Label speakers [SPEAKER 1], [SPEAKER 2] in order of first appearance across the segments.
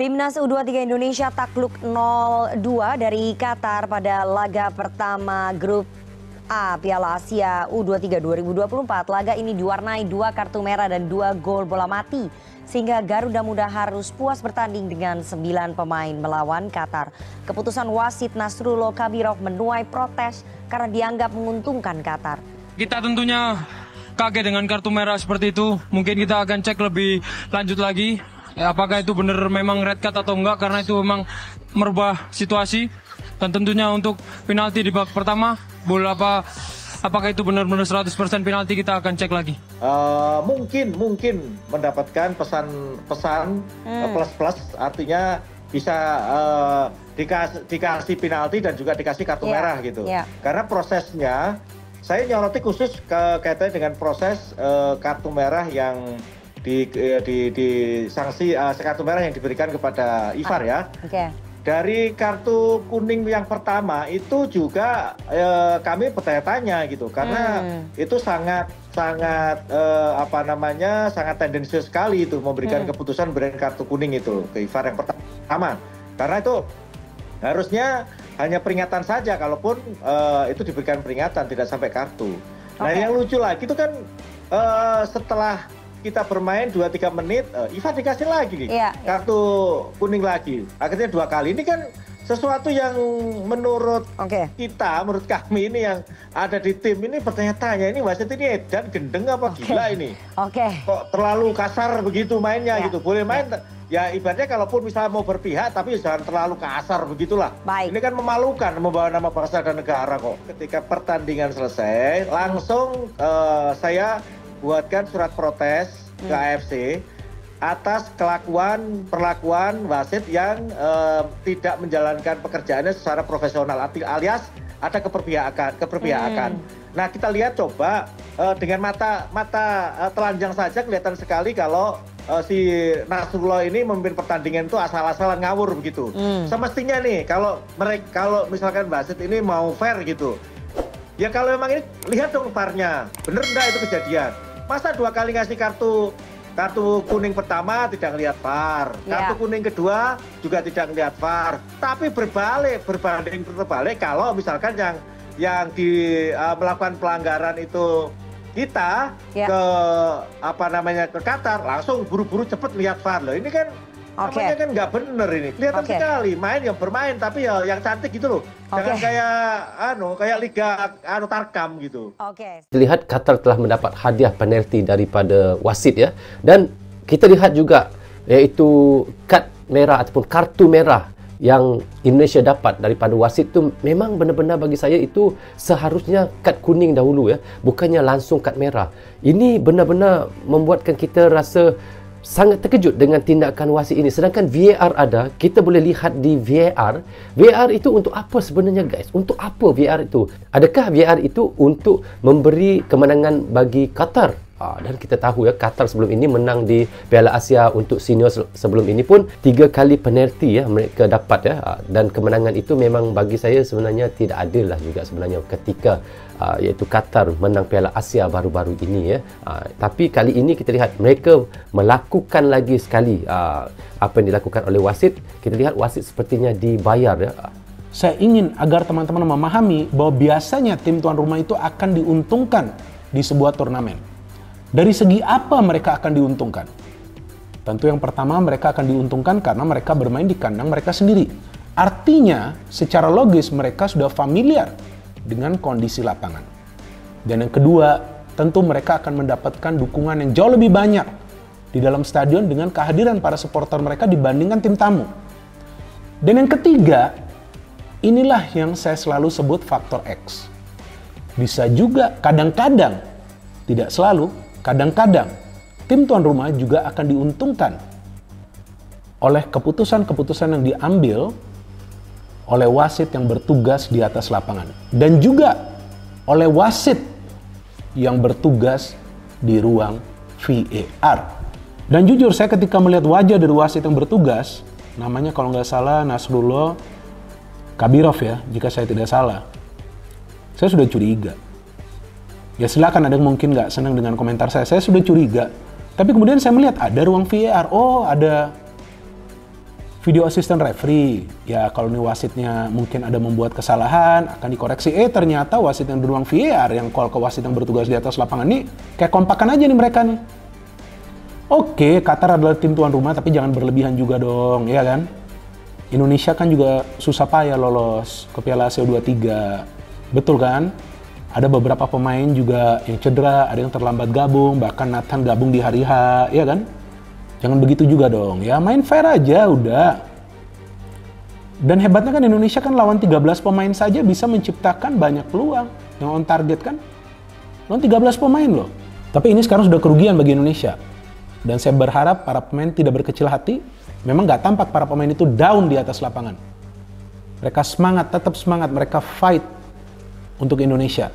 [SPEAKER 1] Timnas U23 Indonesia takluk 0-2 dari Qatar pada laga pertama grup A Piala Asia U23 2024. Laga ini diwarnai 2 kartu merah dan 2 gol bola mati, sehingga Garuda Muda harus puas bertanding dengan 9 pemain melawan Qatar. Keputusan wasit Nasrullah Kabirov menuai protes karena dianggap menguntungkan Qatar.
[SPEAKER 2] Kita tentunya kaget dengan kartu merah seperti itu. Mungkin kita akan cek lebih lanjut lagi. Apakah itu benar memang red card atau enggak, karena itu memang merubah situasi. Dan tentunya untuk penalti di babak pertama, apakah itu benar-benar 100% penalti, kita akan cek lagi.
[SPEAKER 3] Mungkin mendapatkan pesan plus, artinya bisa dikasih penalti dan juga dikasih kartu merah gitu. Karena prosesnya, saya nyoroti khusus kaitannya dengan proses kartu merah yang di sanksi kartu merah yang diberikan kepada Ivar ya. Dari kartu kuning yang pertama itu juga kami bertanya-tanya gitu, karena itu sangat sangat tendensius sekali itu memberikan keputusan berikan kartu kuning itu ke Ivar yang pertama, karena itu harusnya hanya peringatan saja, kalaupun itu diberikan peringatan tidak sampai kartu. Nah yang lucu lagi itu kan setelah kita bermain 2-3 menit, Ivar dikasih lagi kartu kuning lagi. Akhirnya 2 kali. Ini kan sesuatu yang menurut menurut kami ini yang ada di tim ini bertanya-tanya, ini wasit ini edan, gendeng apa gila ini? Kok terlalu kasar begitu mainnya gitu. Boleh main, ya ibaratnya kalaupun misalnya mau berpihak, tapi jangan terlalu kasar begitulah. Ini kan memalukan, membawa nama bangsa dan negara kok. Ketika pertandingan selesai, langsung saya buatkan surat protes ke AFC atas perlakuan wasit yang tidak menjalankan pekerjaannya secara profesional, alias ada keperpihakan. Nah kita lihat coba dengan mata telanjang saja kelihatan sekali kalau si Nasrullah ini memimpin pertandingan itu asal-asalan ngawur begitu. Semestinya nih kalau misalkan wasit ini mau fair gitu, ya kalau memang ini lihat dong VAR-nya, bener enggak itu kejadian? Masa 2 kali ngasih kartu kuning pertama tidak ngelihat VAR, kartu kuning kedua juga tidak ngelihat VAR, tapi berbanding terbalik kalau misalkan yang melakukan pelanggaran itu kita ke Qatar, langsung buru-buru cepet lihat VAR loh. Ini kan namanya kan nggak bener ini, kelihatan sekali bermain tapi ya yang cantik gitu loh. Jangan kayak liga tarkam gitu.
[SPEAKER 4] Lihat Qatar telah mendapat hadiah penalti daripada wasit ya, dan kita lihat juga yaitu kad merah ataupun kartu merah yang Indonesia dapat daripada wasit tu memang benar-benar bagi saya itu seharusnya kad kuning dahulu ya, bukannya langsung kad merah. Ini benar-benar membuatkan kita rasa sangat terkejut dengan tindakan wasit ini. Sedangkan VAR ada, kita boleh lihat di VAR itu untuk apa sebenarnya guys? Untuk apa VAR itu? Adakah VAR itu untuk memberi kemenangan bagi Qatar? Dan kita tahu ya, Qatar sebelum ini menang di Piala Asia untuk senior sebelum ini pun 3 kali penalti ya mereka dapat ya, dan kemenangan itu memang bagi saya sebenarnya tidak adil lah juga sebenarnya ketika iaitu Qatar menang Piala Asia baru-baru ini ya. Tapi kali ini kita lihat mereka melakukan lagi sekali apa yang dilakukan oleh wasit. Kita lihat wasit sepertinya dibayar ya.
[SPEAKER 5] Saya ingin agar teman-teman memahami bahwa biasanya tim tuan rumah itu akan diuntungkan di sebuah turnamen. Dari segi apa mereka akan diuntungkan? Tentu yang pertama mereka akan diuntungkan karena mereka bermain di kandang mereka sendiri. Artinya secara logis mereka sudah familiar dengan kondisi lapangan. Dan yang kedua, tentu mereka akan mendapatkan dukungan yang jauh lebih banyak di dalam stadion dengan kehadiran para supporter mereka dibandingkan tim tamu. Dan yang ketiga, inilah yang saya selalu sebut faktor X. Bisa juga kadang-kadang, tidak selalu, kadang-kadang tim tuan rumah juga akan diuntungkan oleh keputusan-keputusan yang diambil oleh wasit yang bertugas di atas lapangan, dan juga oleh wasit yang bertugas di ruang VAR. Dan jujur saya ketika melihat wajah dari wasit yang bertugas, namanya kalau nggak salah Nasrullah Kabirov ya, jika saya tidak salah, saya sudah curiga. Ya silakan ada yang mungkin nggak senang dengan komentar saya sudah curiga. Tapi kemudian saya melihat ada ruang VAR, oh ada video assistant referee. Ya kalau nih wasitnya mungkin ada membuat kesalahan, akan dikoreksi. Ternyata wasit yang di ruang VAR yang call ke wasit yang bertugas di atas lapangan nih, kayak kompakan aja nih mereka nih. Oke, Qatar adalah tim tuan rumah, tapi jangan berlebihan juga dong, ya kan? Indonesia kan juga susah payah lolos ke Piala Asia U23. Betul kan? Ada beberapa pemain juga yang cedera, ada yang terlambat gabung, bahkan Nathan gabung di hari H, ya kan? Jangan begitu juga dong, ya main fair aja udah. Dan hebatnya kan Indonesia kan lawan 13 pemain saja bisa menciptakan banyak peluang yang on target kan. Lawan 13 pemain loh. Tapi ini sekarang sudah kerugian bagi Indonesia. Dan saya berharap para pemain tidak berkecil hati. Memang nggak tampak para pemain itu down di atas lapangan. Mereka semangat, tetap semangat, mereka fight untuk Indonesia.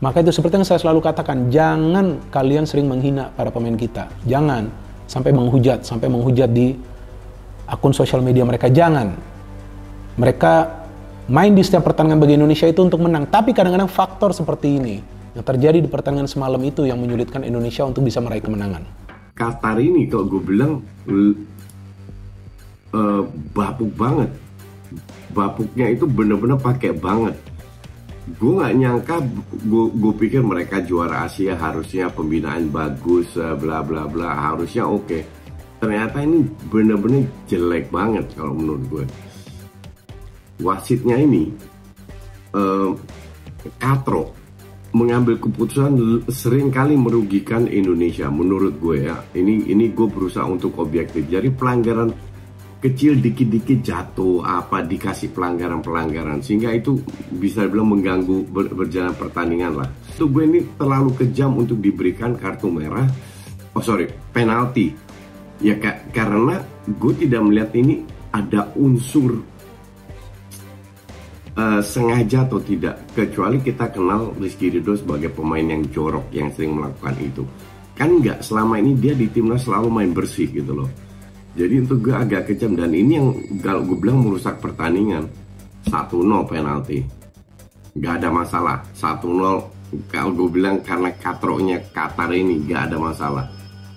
[SPEAKER 5] Maka itu seperti yang saya selalu katakan, jangan kalian sering menghina para pemain kita. Jangan. Sampai menghujat di akun sosial media mereka. Jangan. Mereka main di setiap pertandingan bagi Indonesia itu untuk menang. Tapi kadang-kadang faktor seperti ini yang terjadi di pertandingan semalam itu yang menyulitkan Indonesia untuk bisa meraih kemenangan.
[SPEAKER 6] Qatar ini kalau gue bilang bapuk banget. Bapuknya itu bener-bener pakai banget. Gue nggak nyangka, gue pikir mereka juara Asia harusnya pembinaan bagus, bla bla bla, harusnya oke. Ternyata ini bener-bener jelek banget kalau menurut gue. Wasitnya ini katro, mengambil keputusan sering kali merugikan Indonesia menurut gue ya. Ini gue berusaha untuk objektif. Jadi pelanggaran kecil dikit-dikit jatuh dikasih pelanggaran sehingga itu bisa dibilang mengganggu berjalan pertandingan lah. Itu gue ini terlalu kejam untuk diberikan kartu merah, penalti ya, karena gue tidak melihat ini ada unsur sengaja atau tidak, kecuali kita kenal Rizky Ridho sebagai pemain yang jorok yang sering melakukan itu kan. Nggak selama ini dia di timnas selalu main bersih gitu loh. Jadi untuk gue agak kejam, dan ini yang gue bilang merusak pertandingan. 1-0 penalti, nggak ada masalah. 1-0 kalau gue bilang karena katronya Qatar ini nggak ada masalah.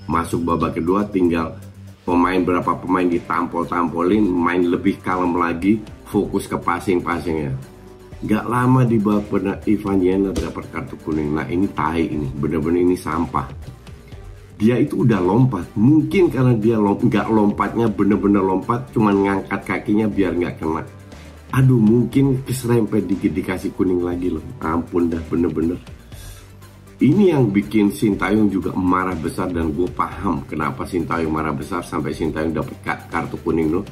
[SPEAKER 6] Masuk babak kedua tinggal berapa pemain ditampol-tampolin, main lebih kalem lagi, fokus ke passing-passingnya. Nggak lama di babak Ivan Jenner dapat kartu kuning. Nah ini tai, ini bener-bener ini sampah. Dia itu udah lompat, mungkin karena dia nggak lompatnya bener-bener lompat, cuman ngangkat kakinya biar nggak kena. Aduh, mungkin keserempet dikit dikasih kuning lagi loh. Ampun dah, bener-bener. Ini yang bikin Sintayong juga marah besar, dan gue paham kenapa Sintayong marah besar sampai Sintayong dapat kartu kuning loh.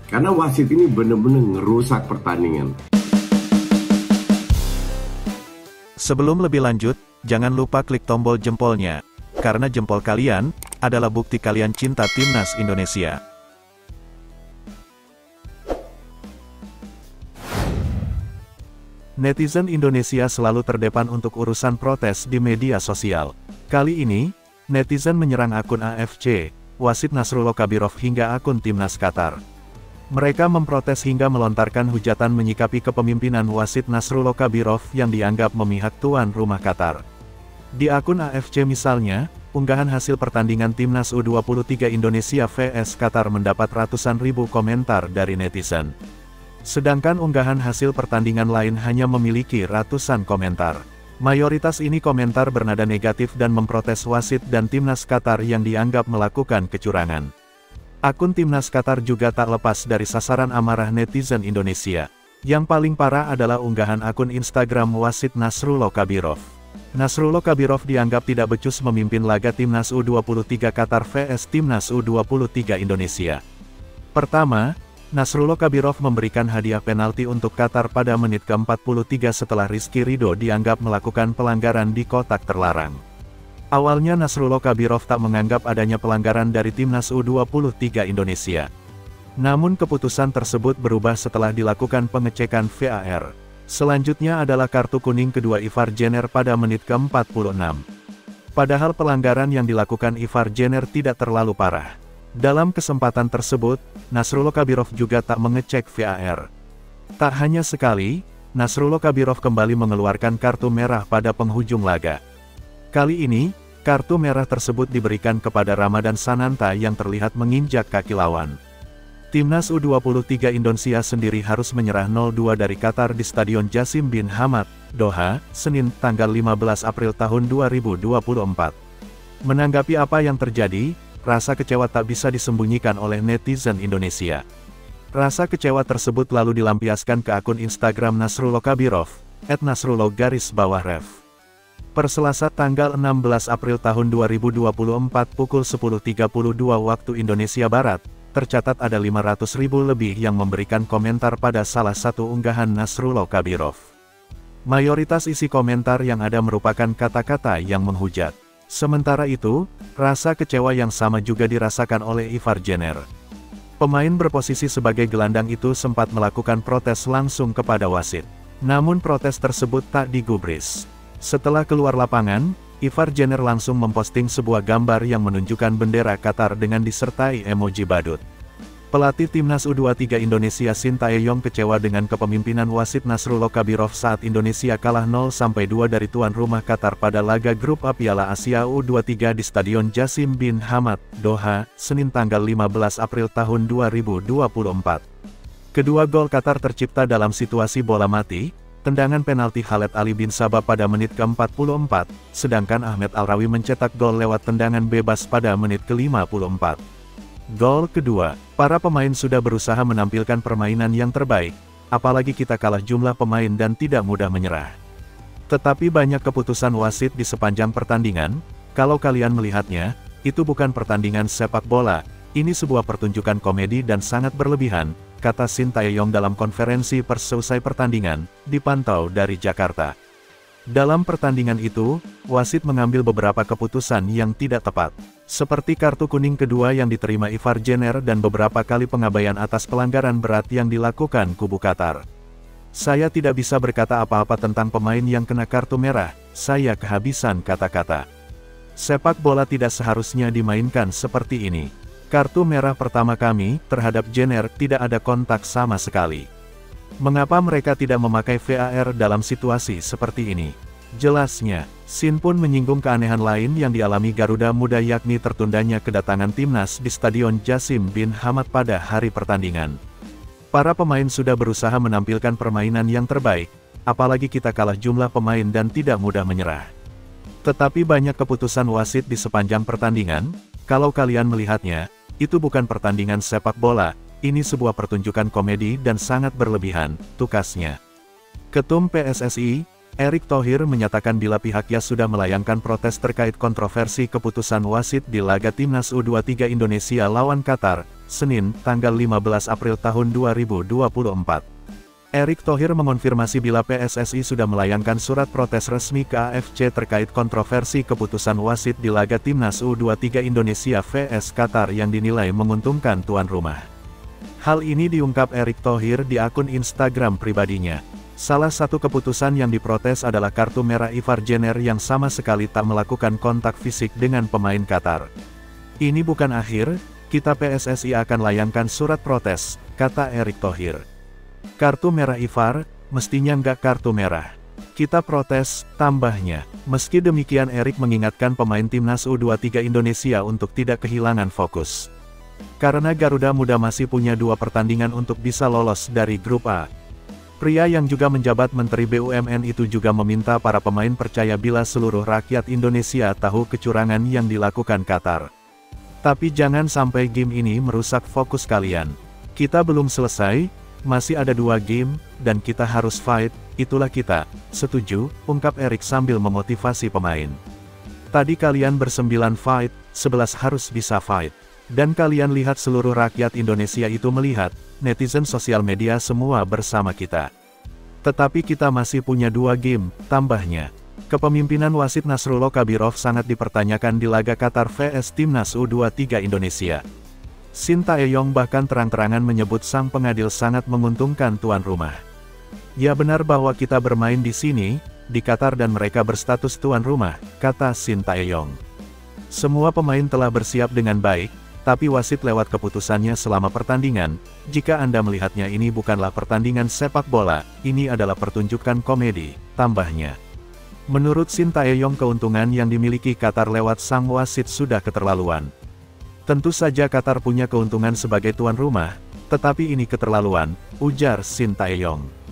[SPEAKER 6] Karena wasit ini bener-bener ngerusak pertandingan.
[SPEAKER 7] Sebelum lebih lanjut, jangan lupa klik tombol jempolnya. Karena jempol kalian adalah bukti kalian cinta timnas Indonesia. Netizen Indonesia selalu terdepan untuk urusan protes di media sosial. Kali ini, netizen menyerang akun AFC, wasit Nasrullah Kabirov hingga akun timnas Qatar. Mereka memprotes hingga melontarkan hujatan menyikapi kepemimpinan wasit Nasrullah Kabirov yang dianggap memihak tuan rumah Qatar. Di akun AFC misalnya, unggahan hasil pertandingan timnas U23 Indonesia vs Qatar mendapat ratusan ribu komentar dari netizen. Sedangkan unggahan hasil pertandingan lain hanya memiliki ratusan komentar. Mayoritas ini komentar bernada negatif dan memprotes wasit dan timnas Qatar yang dianggap melakukan kecurangan. Akun timnas Qatar juga tak lepas dari sasaran amarah netizen Indonesia. Yang paling parah adalah unggahan akun Instagram wasit Nasrullah Kabirov. Nasrullah Kabirov dianggap tidak becus memimpin laga timnas U23 Qatar vs timnas U23 Indonesia. Pertama, Nasrullah Kabirov memberikan hadiah penalti untuk Qatar pada menit ke-43 setelah Rizky Ridho dianggap melakukan pelanggaran di kotak terlarang. Awalnya Nasrullah Kabirov tak menganggap adanya pelanggaran dari timnas U23 Indonesia. Namun keputusan tersebut berubah setelah dilakukan pengecekan VAR. Selanjutnya adalah kartu kuning kedua Ivar Jenner pada menit ke-46. Padahal pelanggaran yang dilakukan Ivar Jenner tidak terlalu parah. Dalam kesempatan tersebut, Nasrullah Kabirov juga tak mengecek VAR. Tak hanya sekali, Nasrullah Kabirov kembali mengeluarkan kartu merah pada penghujung laga. Kali ini, kartu merah tersebut diberikan kepada Ramadan Sananta yang terlihat menginjak kaki lawan. Timnas U23 Indonesia sendiri harus menyerah 0-2 dari Qatar di Stadion Jassim bin Hamad, Doha, Senin, tanggal 15 April tahun 2024. Menanggapi apa yang terjadi, rasa kecewa tak bisa disembunyikan oleh netizen Indonesia. Rasa kecewa tersebut lalu dilampiaskan ke akun Instagram Nasrullah Kabirov, @nasrullah_ref. Per Selasa tanggal 16 April tahun 2024 pukul 10.32 waktu Indonesia Barat, tercatat ada 500.000 lebih yang memberikan komentar pada salah satu unggahan Nasrullah Kabirov. Mayoritas isi komentar yang ada merupakan kata-kata yang menghujat. Sementara itu, rasa kecewa yang sama juga dirasakan oleh Ivar Jenner. Pemain berposisi sebagai gelandang itu sempat melakukan protes langsung kepada wasit. Namun protes tersebut tak digubris. Setelah keluar lapangan, Ivar Jenner langsung memposting sebuah gambar yang menunjukkan bendera Qatar dengan disertai emoji badut. Pelatih Timnas U23 Indonesia Sintayong kecewa dengan kepemimpinan wasit Nasrullah Kabirov saat Indonesia kalah 0-2 dari tuan rumah Qatar pada laga grup A Piala Asia U23 di Stadion Jassim bin Hamad, Doha, Senin tanggal 15 April tahun 2024. Kedua gol Qatar tercipta dalam situasi bola mati, tendangan penalti Khaled Ali bin Sabah pada menit ke-44, sedangkan Ahmed Al-Rawi mencetak gol lewat tendangan bebas pada menit ke-54. Gol kedua, para pemain sudah berusaha menampilkan permainan yang terbaik, apalagi kita kalah jumlah pemain dan tidak mudah menyerah. Tetapi banyak keputusan wasit di sepanjang pertandingan, kalau kalian melihatnya, itu bukan pertandingan sepak bola, ini sebuah pertunjukan komedi dan sangat berlebihan, kata Sintayong dalam konferensi pers selesai pertandingan, dipantau dari Jakarta. Dalam pertandingan itu, wasit mengambil beberapa keputusan yang tidak tepat. Seperti kartu kuning kedua yang diterima Ivar Jenner dan beberapa kali pengabaian atas pelanggaran berat yang dilakukan kubu Qatar. Saya tidak bisa berkata apa-apa tentang pemain yang kena kartu merah, saya kehabisan kata-kata. Sepak bola tidak seharusnya dimainkan seperti ini. Kartu merah pertama kami, terhadap Jenner, tidak ada kontak sama sekali. Mengapa mereka tidak memakai VAR dalam situasi seperti ini? Jelasnya, Sin pun menyinggung keanehan lain yang dialami Garuda Muda yakni tertundanya kedatangan timnas di Stadion Jassim bin Hamad pada hari pertandingan. Para pemain sudah berusaha menampilkan permainan yang terbaik, apalagi kita kalah jumlah pemain dan tidak mudah menyerah. Tetapi banyak keputusan wasit di sepanjang pertandingan, kalau kalian melihatnya, itu bukan pertandingan sepak bola, ini sebuah pertunjukan komedi dan sangat berlebihan, tukasnya. Ketum PSSI, Erick Thohir menyatakan bila pihaknya sudah melayangkan protes terkait kontroversi keputusan wasit di laga Timnas U23 Indonesia lawan Qatar, Senin, tanggal 15 April tahun 2024. Erick Thohir mengonfirmasi bila PSSI sudah melayangkan surat protes resmi ke AFC terkait kontroversi keputusan wasit di laga Timnas U23 Indonesia vs Qatar yang dinilai menguntungkan tuan rumah. Hal ini diungkap Erick Thohir di akun Instagram pribadinya. Salah satu keputusan yang diprotes adalah kartu merah Ivar Jenner yang sama sekali tak melakukan kontak fisik dengan pemain Qatar. Ini bukan akhir, kita PSSI akan layangkan surat protes, kata Erick Thohir. Kartu merah Ivar, mestinya nggak kartu merah. Kita protes, tambahnya. Meski demikian Erick mengingatkan pemain Timnas U23 Indonesia untuk tidak kehilangan fokus. Karena Garuda Muda masih punya 2 pertandingan untuk bisa lolos dari grup A. Pria yang juga menjabat Menteri BUMN itu juga meminta para pemain percaya bila seluruh rakyat Indonesia tahu kecurangan yang dilakukan Qatar. Tapi jangan sampai game ini merusak fokus kalian. Kita belum selesai, masih ada 2 game, dan kita harus fight, itulah kita. Setuju, ungkap Erick sambil memotivasi pemain. Tadi kalian ber9 fight, 11 harus bisa fight. Dan kalian lihat seluruh rakyat Indonesia itu melihat, netizen sosial media semua bersama kita. Tetapi kita masih punya 2 game, tambahnya. Kepemimpinan wasit Nasrullah Kabirov sangat dipertanyakan di laga Qatar vs Timnas U23 Indonesia. Sintayong bahkan terang-terangan menyebut sang pengadil sangat menguntungkan tuan rumah. Ya benar bahwa kita bermain di sini, di Qatar dan mereka berstatus tuan rumah, kata Sintayong. Semua pemain telah bersiap dengan baik, tapi wasit lewat keputusannya selama pertandingan. Jika Anda melihatnya ini bukanlah pertandingan sepak bola, ini adalah pertunjukan komedi, tambahnya. Menurut Sintayong keuntungan yang dimiliki Qatar lewat sang wasit sudah keterlaluan. Tentu saja Qatar punya keuntungan sebagai tuan rumah, Tetapi ini keterlaluan, ujar Shin Tae-yong.